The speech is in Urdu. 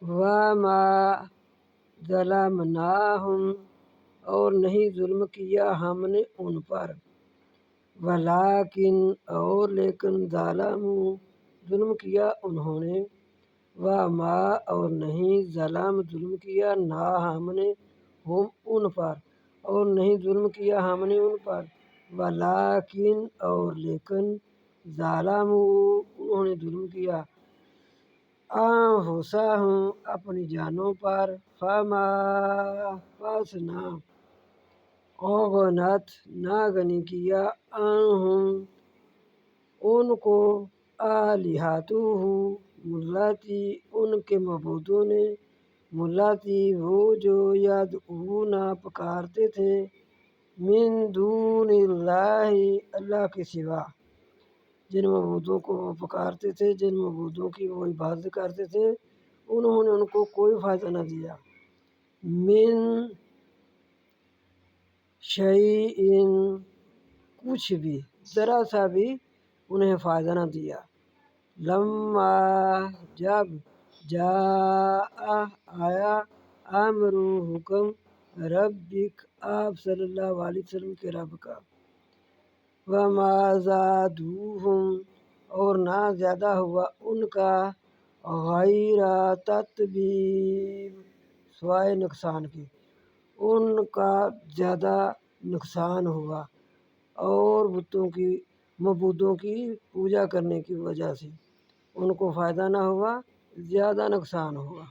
وما ظلمناہم، اور نہیں ظلم کیا ہم نے ان پر، ولیکن اور لیکن ظلموا، ظلم کیا انہوں نے، وما اور نہیں ظلم کیا نہ ہم نے ہم ان پر، اور نہیں ظلم کیا ہم نے ان پر، ولیکن اور لیکن ظلموا، انہوں نے ظلم کیا انفسہم، اپنی جانوں پر، فما پس نہ اغنت، نہ غنی کیا عنہم ان کو، آلہتہم اللاتی، ان کے معبودوں نے، اللاتی وہ جو، یدعون پکارتے تھے، من دون اللہ، اللہ کے سوا، جن معبودوں کو وہ پکارتے تھے، جن معبودوں کی وہ عبادت کرتے تھے، انہوں نے ان کو کوئی فائدہ نہ دیا، من شیئن، کچھ بھی، ذرا سا بھی انہیں فائدہ نہ دیا، لما جب جاء آیا، امر حکم، ربک آپ صلی اللہ علیہ وسلم کے رب کا، وما زادوہم، اور نہ زیادہ ہوا ان کا، غیر تتبیب، سوائے نقصان کے، ان کا زیادہ نقصان ہوا، اور معبودوں کی پوجا کرنے کی وجہ سے ان کو فائدہ نہ ہوا، زیادہ نقصان ہوا۔